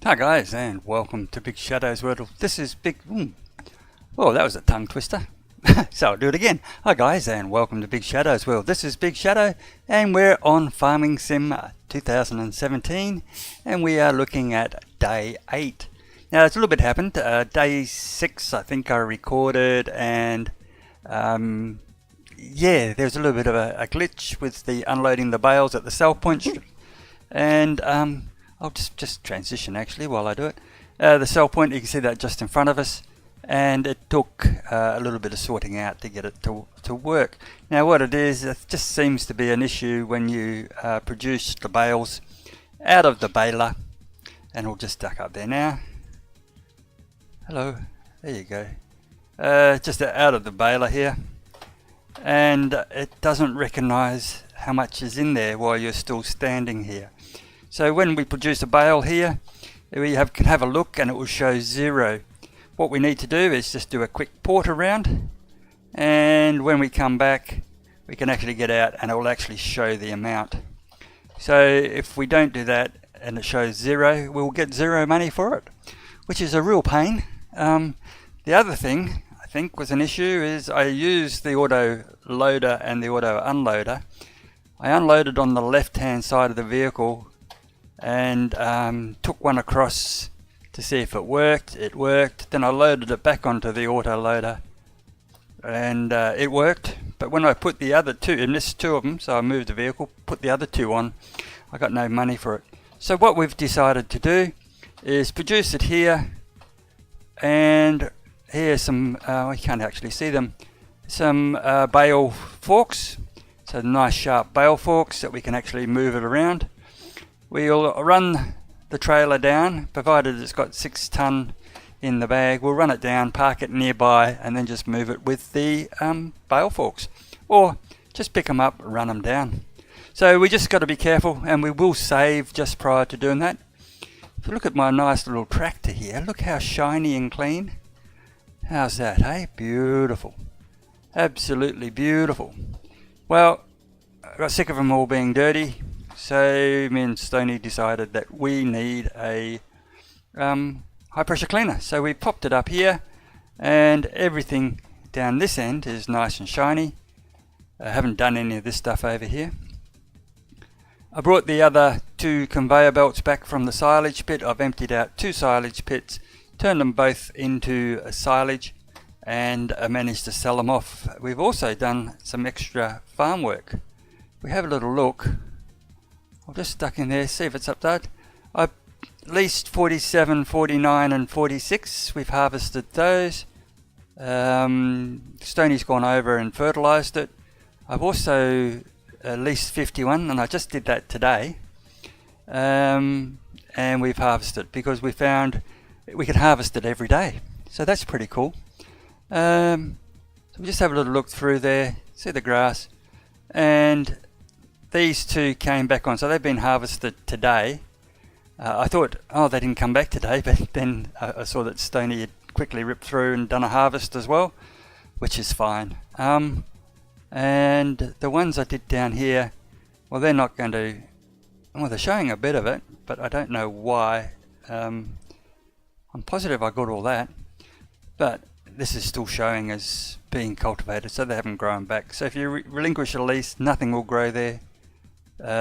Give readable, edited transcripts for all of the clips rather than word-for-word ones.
Hi guys, and welcome to BigShadowsWorld. This is Oh, that was a tongue twister. So I'll do it again. Hi guys, and welcome to BigShadowsWorld. This is Big Shadow, and we're on Farming Sim 2017, and we are looking at day 8. Now, it's a little bit happened. Day 6, I think I recorded, and yeah, there's a little bit of a glitch with the unloading the bales at the sell point, and I'll just transition actually while I do it. The sell point, you can see that just in front of us, and it took a little bit of sorting out to get it to work. Now what it is, it just seems to be an issue when you produce the bales out of the baler, and we'll just duck up there now. Hello, there you go. Just out of the baler here, and it doesn't recognize how much is in there while you're still standing here. So when we produce a bale here, we can have a look and it will show 0. What we need to do is just do a quick port around, and when we come back we can actually get out and it will actually show the amount. So if we don't do that and it shows 0, we'll get 0 money for it, which is a real pain. The other thing I think was an issue is I used the auto loader and the auto unloader. I unloaded on the left hand side of the vehicle and took one across to see if it worked. It worked. Then I loaded it back onto the auto loader and it worked. But when I put the other two, and missed 2 of them, so I moved the vehicle, put the other 2 on, I got no money for it. So what we've decided to do is produce it here, and here's some, I can't actually see them, some bale forks. So nice sharp bale forks that we can actually move it around. We'll run the trailer down, provided it's got 6 ton in the bag. We'll run it down, park it nearby, and then just move it with the bale forks, or just pick them up, run them down. So we just got to be careful, and we will save just prior to doing that. If you look at my nice little tractor here, look how shiny and clean. How's that, hey? Beautiful. Absolutely beautiful. Well, I got sick of them all being dirty. So me and Stoney decided that we need a high pressure cleaner. So we popped it up here, and everything down this end is nice and shiny. I haven't done any of this stuff over here. I brought the other 2 conveyor belts back from the silage pit. I've emptied out 2 silage pits, turned them both into a silage, and I managed to sell them off. We've also done some extra farm work. We have a little look. I'll just stuck in there, see if it's updated. I leased 47, 49 and 46. We've harvested those. Stoney's gone over and fertilized it. I've also leased 51, and I just did that today. And we've harvested because we found we could harvest it every day. So that's pretty cool. So we just have a little look through there, see the grass, and these 2 came back on, so they've been harvested today. I thought, oh, they didn't come back today, but then I saw that Stoney had quickly ripped through and done a harvest as well, which is fine. And the ones I did down here, well, they're not going to, well, they're showing a bit of it, but I don't know why. I'm positive I got all that, but this is still showing as being cultivated, so they haven't grown back. So if you relinquish a lease, nothing will grow there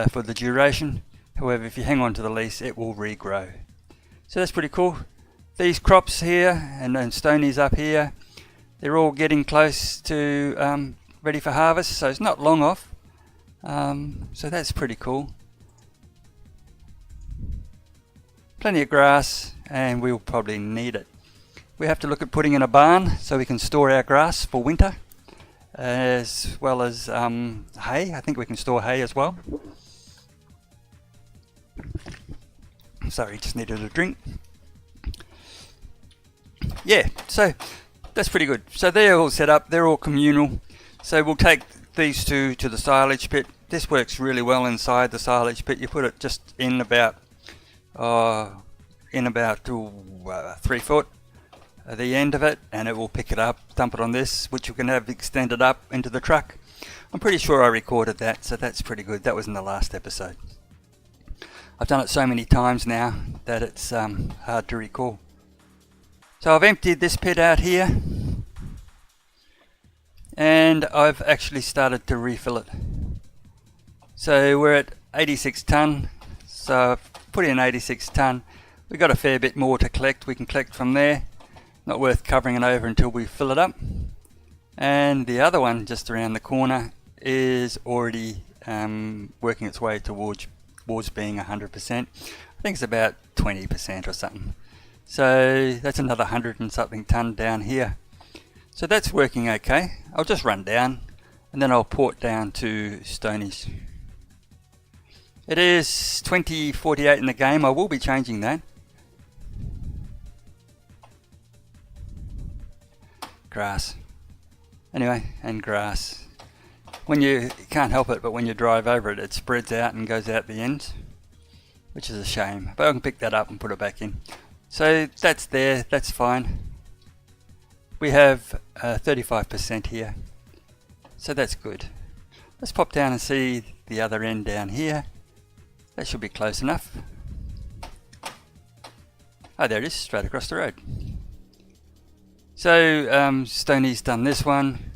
for the duration. However, if you hang on to the lease, it will regrow. So that's pretty cool. These crops here, and then Stoney's up here, they're all getting close to ready for harvest, so it's not long off. So that's pretty cool. Plenty of grass, and we'll probably need it. We have to look at putting in a barn so we can store our grass for winter, as well as hay. I think we can store hay as well. Sorry, just needed a drink. Yeah, so that's pretty good. So they're all set up, they're all communal. So we'll take these 2 to the silage pit. This works really well inside the silage pit. You put it just in about 3 foot at the end of it, and it will pick it up, dump it on this, which you can have extended up into the truck. I'm pretty sure I recorded that, so that's pretty good. That was in the last episode. I've done it so many times now that it's hard to recall. So I've emptied this pit out here, and I've actually started to refill it. So we're at 86 tonne, so I've put in 86 tonne. We've got a fair bit more to collect. We can collect from there. Not worth covering it over until we fill it up. And the other one just around the corner is already working its way towards being 100%. I think it's about 20% or something. So that's another 100 and something tonne down here. So that's working okay. I'll just run down and then I'll port down to Stonies. It is 2048 in the game. I will be changing that. Grass. Anyway, and grass. When you can't help it, but when you drive over it, it spreads out and goes out the end, which is a shame. But I can pick that up and put it back in. So that's there, that's fine. We have 35% here, so that's good. Let's pop down and see the other end down here. That should be close enough. Oh, there it is, straight across the road. So Stoney's done this one,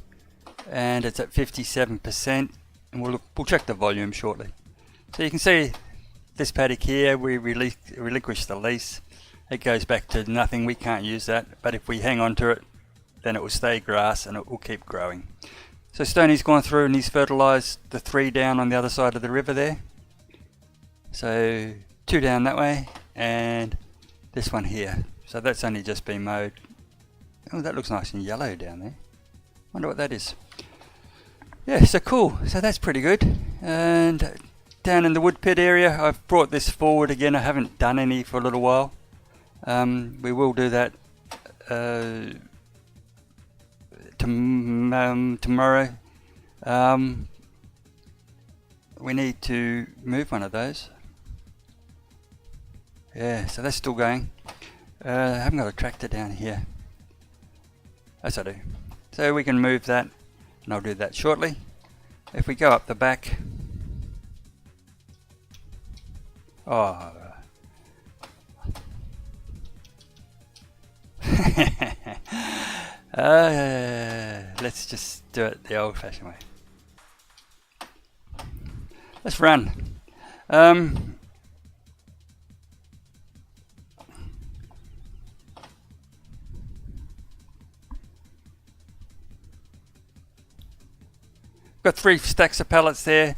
and it's at 57%, and we'll check the volume shortly. So you can see this paddock here, we relinquish the lease. It goes back to nothing, we can't use that, but if we hang on to it, then it will stay grass and it will keep growing. So Stoney's gone through and he's fertilised the 3 down on the other side of the river there. So 2 down that way, and this one here. So that's only just been mowed. Oh, that looks nice and yellow down there. Wonder what that is. Yeah, so cool. So that's pretty good. And down in the wood pit area, I've brought this forward again. I haven't done any for a little while. We will do that tomorrow. We need to move one of those. Yeah, so that's still going. I haven't got a tractor down here. Yes, I do. So we can move that, and I'll do that shortly. If we go up the back, oh, let's just do it the old-fashioned way. Let's run. Got 3 stacks of pallets there,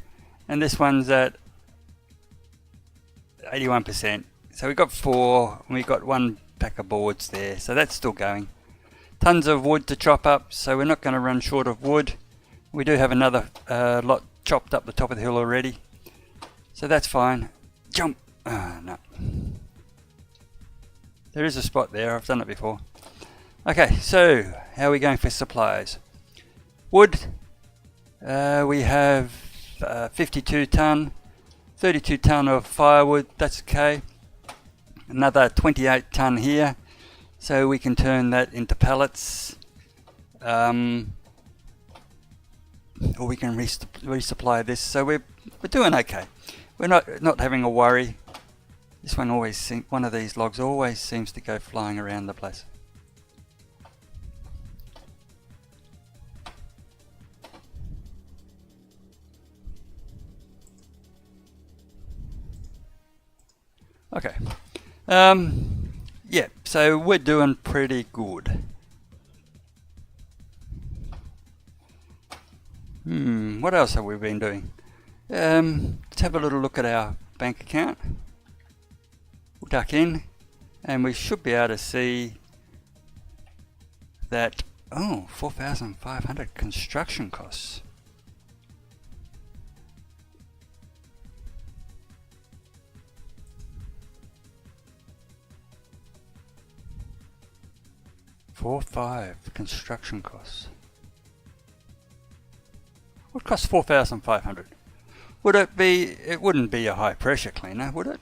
and this one's at 81%. So we got 4, and we got 1 pack of boards there, so that's still going. Tons of wood to chop up, so we're not going to run short of wood. We do have another lot chopped up the top of the hill already, so that's fine. Jump! No. There is a spot there, I've done it before. Okay, so how are we going for supplies? Wood. We have 52 tonne, 32 tonne of firewood, that's okay. Another 28 tonne here, so we can turn that into pallets. Or we can resupply this, so we're doing okay. We're not having a worry. This one one of these logs always seems to go flying around the place. Okay, yeah, so we're doing pretty good. What else have we been doing? Let's have a little look at our bank account. We'll duck in, and we should be able to see that, oh, 4,500 construction costs. Construction costs. What costs 4,500? Would it be? It wouldn't be a high pressure cleaner, would it?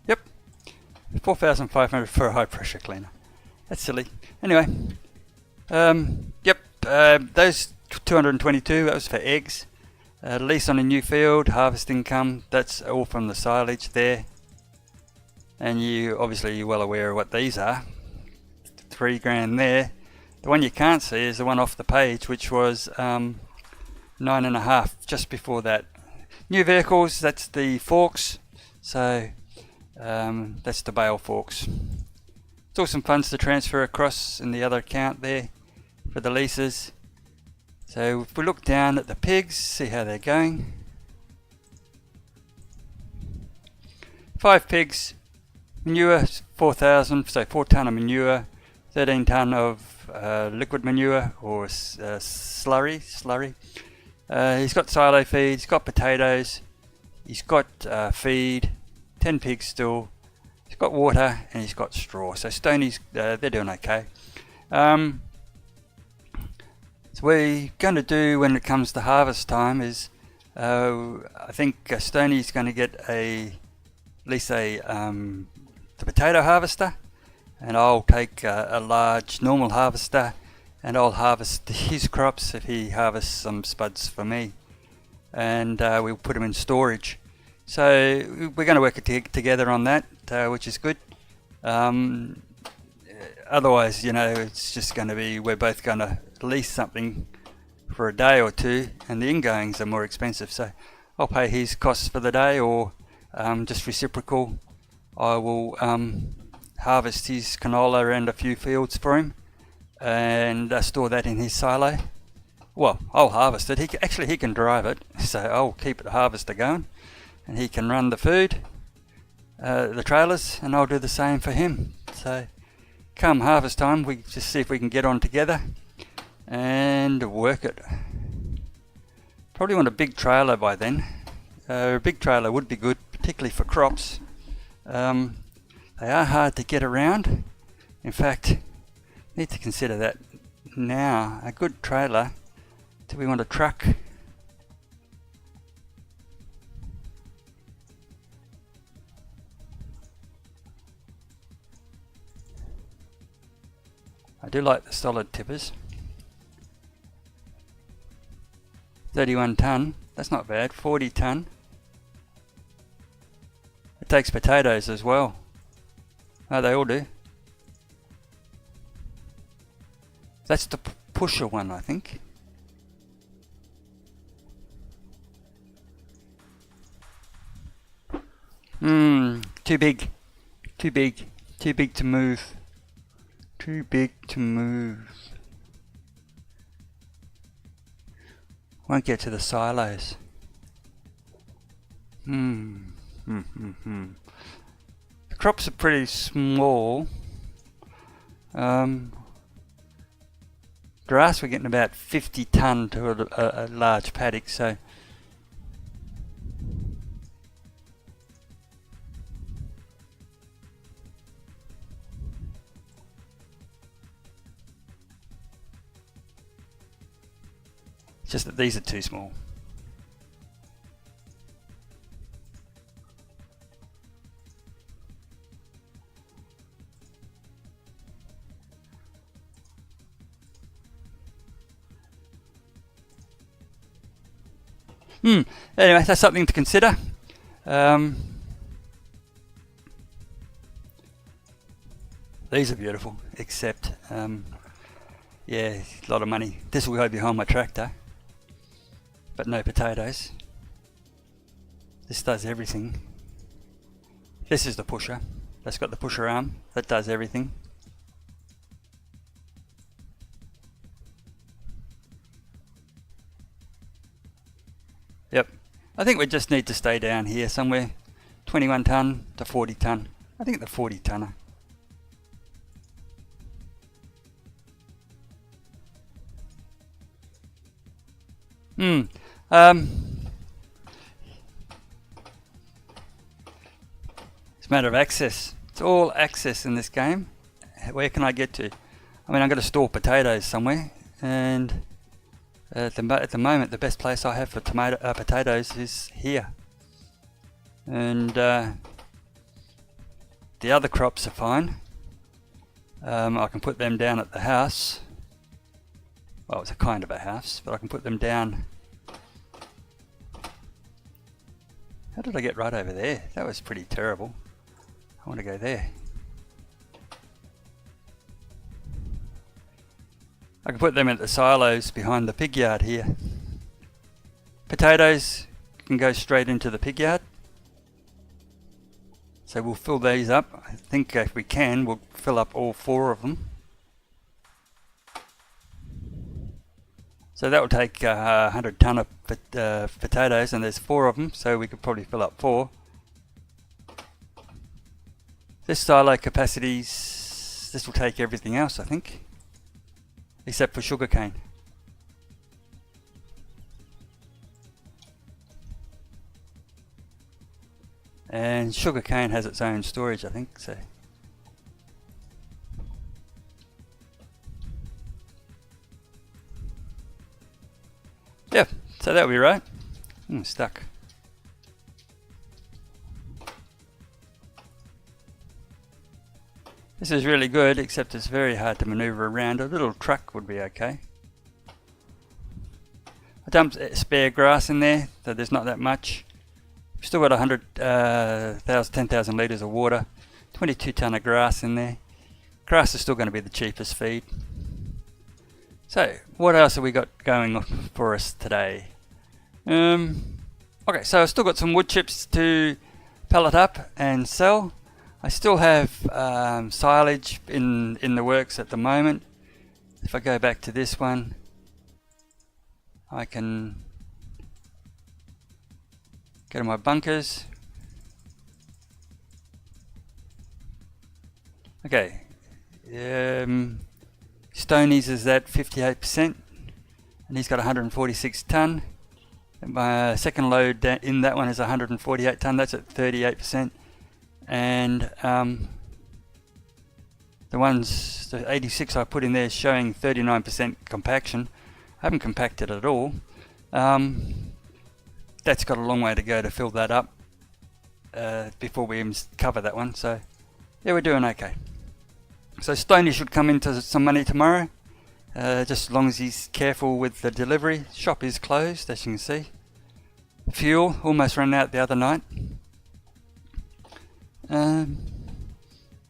Yep, 4,500 for a high pressure cleaner. That's silly. Anyway, Yep, those 222, that was for eggs. Lease on a new field, harvest income, that's all from the silage there. And obviously you're well aware of what these are. $3,000 there. The one you can't see is the one off the page, which was 9.5 just before that. New vehicles, that's the forks. So that's the bale forks. Still some funds to transfer across in the other account there for the leases. So if we look down at the pigs, see how they're going. 5 pigs, manure 4,000, so 4 tonne of manure, 13 tonne of liquid manure or slurry. He's got silo feed, he's got potatoes, he's got feed, 10 pigs still, he's got water, and he's got straw. So Stoney's, they're doing okay. So what we're going to do when it comes to harvest time is, I think Stoney's going to get at least the potato harvester, and I'll take a large normal harvester, and I'll harvest his crops if he harvests some spuds for me, and we'll put them in storage. So we're going to work together on that, which is good. Otherwise, it's just going to be, we're both going to lease something for a day or two, and the ingoings are more expensive. So I'll pay his costs for the day, or just reciprocal. I will harvest his canola and a few fields for him, and store that in his silo. Well, I'll harvest it. He can drive it, so I'll keep the harvester going, and he can run the food, the trailers, and I'll do the same for him. So come harvest time, we just see if we can get on together and work it. Probably want a big trailer by then. A big trailer would be good, particularly for crops. They are hard to get around. In fact, need to consider that now. A good trailer. Do we want a truck? I do like the solid tippers. 31 tonne, that's not bad. 40 tonne. It takes potatoes as well. Oh, they all do. That's the pusher one, I think. Too big. Too big. Too big to move. Too big to move. Won't get to the silos. The crops are pretty small. Grass, we're getting about 50 tonne to a large paddock, so it's just that these are too small. Anyway, that's something to consider. These are beautiful, except yeah, a lot of money. This will go behind my tractor, but no potatoes. This does everything. This is the pusher. That's got the pusher arm. That does everything. Yep. I think we just need to stay down here somewhere. 21 tonne to 40 tonne. I think the 40 tonner. It's a matter of access. It's all access in this game. Where can I get to? I mean, I'm going to store potatoes somewhere, and at the moment the best place I have for potatoes is here. And the other crops are fine. I can put them down at the house. well, it's a kind of a house, but I can put them down. How did I get right over there? That was pretty terrible. I want to go there. I can put them at the silos behind the pig yard here. Potatoes can go straight into the pig yard. So we'll fill these up. I think if we can, we'll fill up all 4 of them. So that will take 100 tonne of potatoes, and there's 4 of them, so we could probably fill up 4. This silo capacities, this will take everything else, I think, except for sugarcane. And sugarcane has its own storage, I think, so. Yeah, so that'll be right. I'm stuck. This is really good, except it's very hard to maneuver around. A little truck would be okay. I dumped spare grass in there, so there's not that much. We've still got 10,000 litres of water, 22 tonne of grass in there. Grass is still going to be the cheapest feed. So, what else have we got going on for us today? Okay, so I've still got some wood chips to pellet up and sell. I still have silage in the works at the moment. If I go back to this one, I can go to my bunkers. Okay, Stoney's is at 58%, and he's got 146 tonne. And my second load in that one is 148 tonne. That's at 38%. And the 86 I put in there is showing 39% compaction. I haven't compacted at all. That's got a long way to go to fill that up before we even cover that one. So yeah, we're doing okay. So Stoney should come into some money tomorrow, just as long as he's careful with the delivery. Shop is closed, as you can see. Fuel almost ran out the other night.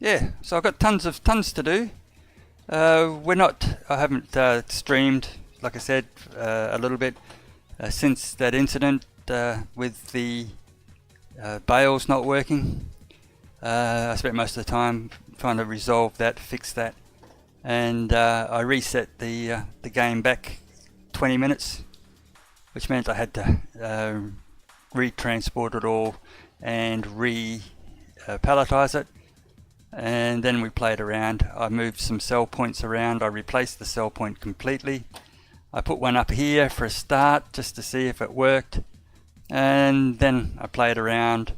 Yeah, so I've got tons to do. I haven't streamed, like I said, a little bit since that incident with the bales not working. I spent most of the time trying to resolve that, fix that, and I reset the game back 20 minutes, which meant I had to re-transport it all and palletize it, and then we played around. I moved some cell points around. I replaced the cell point completely. I put one up here for a start just to see if it worked, and then I played around.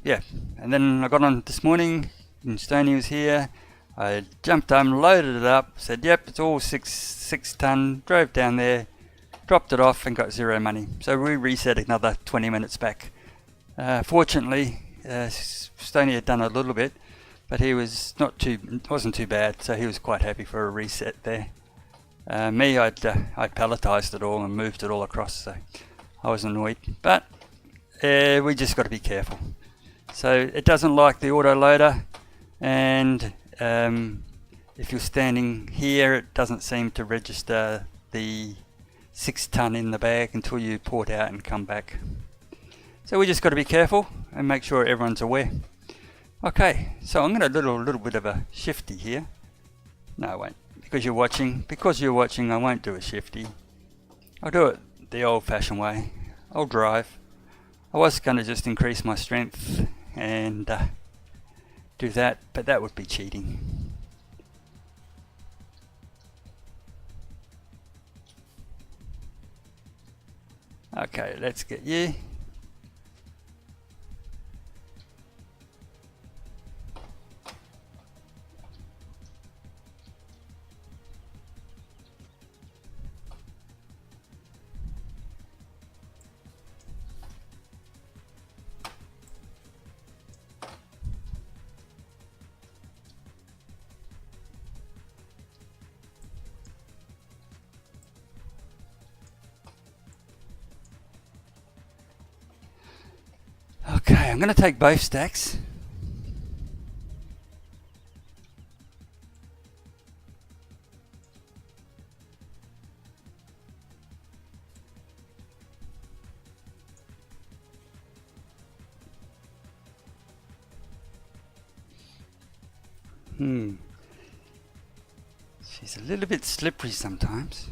Yeah, and then I got on this morning and Stoney was here. I jumped on, loaded it up, said yep, it's all 6 tonne, drove down there, dropped it off and got 0 money. So we reset another 20 minutes back. Fortunately, Stoney had done a little bit, but he wasn't too bad, so he was quite happy for a reset there. Me, I palletized it all and moved it all across, so I was annoyed. But we just got to be careful. So it doesn't like the autoloader, and if you're standing here, it doesn't seem to register the 6 tonne in the bag until you port out and come back. So we just got to be careful and make sure everyone's aware. Okay, so I'm going to do a little bit of a shifty here. No, I won't. Because you're watching, I won't do a shifty. I'll do it the old-fashioned way. I'll drive. I was going to just increase my strength and do that, but that would be cheating. Okay, let's get you. Okay, I'm going to take both stacks. She's a little bit slippery sometimes.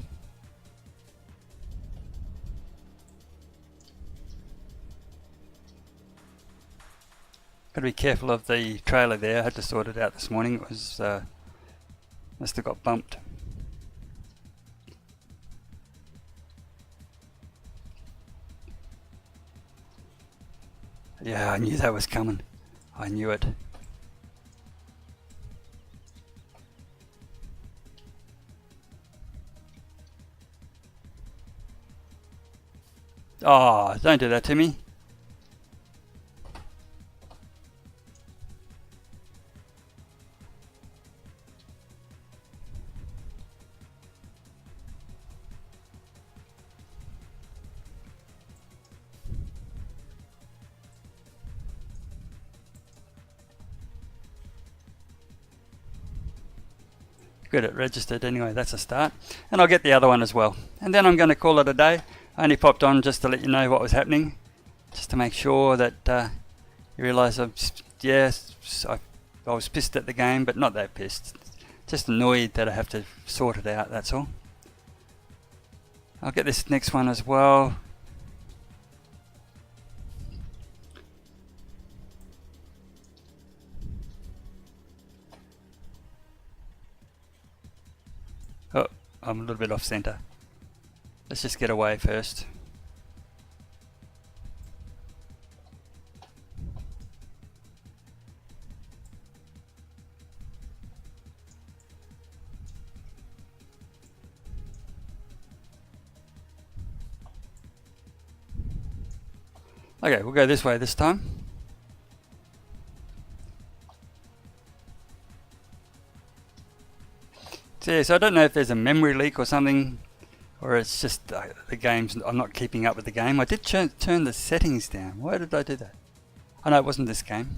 Got to be careful of the trailer there. I had to sort it out this morning. It was must have got bumped. Yeah, I knew that was coming. I knew it. Oh, don't do that to me. Good, it registered anyway, that's a start. And I'll get the other one as well. And then I'm going to call it a day. I only popped on just to let you know what was happening. Just to make sure that you realise I was pissed at the game, but not that pissed. Just annoyed that I have to sort it out, that's all. I'll get this next one as well. Oh, I'm a little bit off center. Let's just get away first. Okay, we'll go this way this time. So I don't know if there's a memory leak or something, or it's just the game's, I'm not keeping up with the game. I did turn the settings down. Why did I do that? Oh no, it wasn't this game.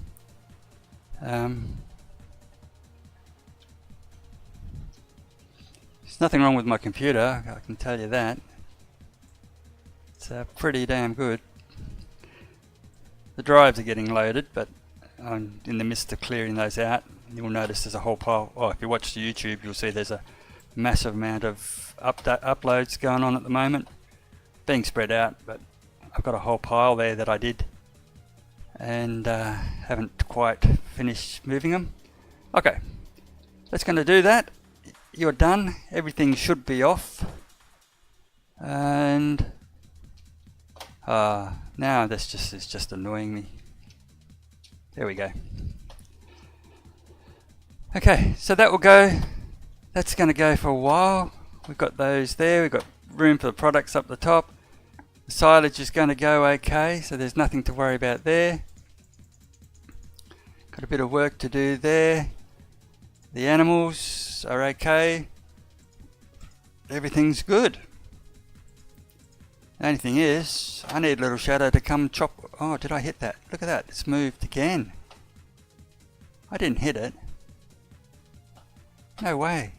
There's nothing wrong with my computer, I can tell you that. It's pretty damn good. The drives are getting loaded, but I'm in the midst of clearing those out. You'll notice there's a whole pile. Oh, if you watch the YouTube, you'll see there's a massive amount of uploads going on at the moment, being spread out, but I've got a whole pile there that I did and haven't quite finished moving them. Okay, that's going to do that. You're done. Everything should be off, and now this is just annoying me. There we go. Okay, so that will go. That's going to go for a while. We've got those there. We've got room for the products up the top. The silage is going to go okay, so there's nothing to worry about there. Got a bit of work to do there. The animals are okay. Everything's good. The only thing is, I need LittleShadow to come chop. Oh, did I hit that? Look at that. It's moved again. I didn't hit it. No way.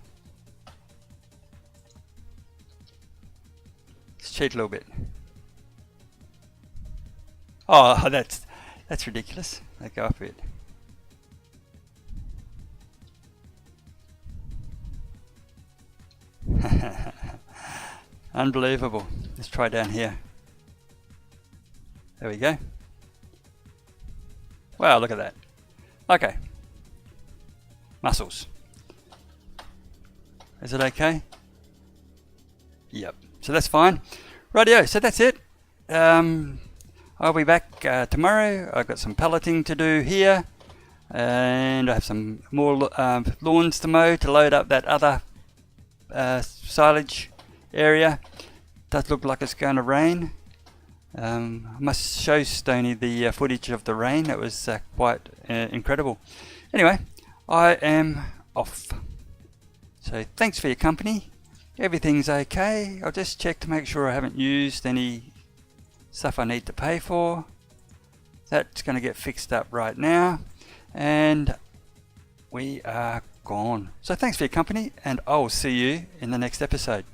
Let's cheat a little bit. Oh, that's ridiculous. They go up a bit. Unbelievable. Let's try down here. There we go. Wow, look at that. Okay. Muscles. Is it okay? Yep. So that's fine. Rightio, so that's it. I'll be back tomorrow. I've got some pelleting to do here, and I have some more lawns to mow to load up that other silage area. Does look like it's going to rain. I must show Stoney the footage of the rain. That was quite incredible. Anyway, I am off. So thanks for your company. Everything's okay. I'll just check to make sure I haven't used any stuff I need to pay for. That's going to get fixed up right now, and we are gone. So thanks for your company, and I'll see you in the next episode.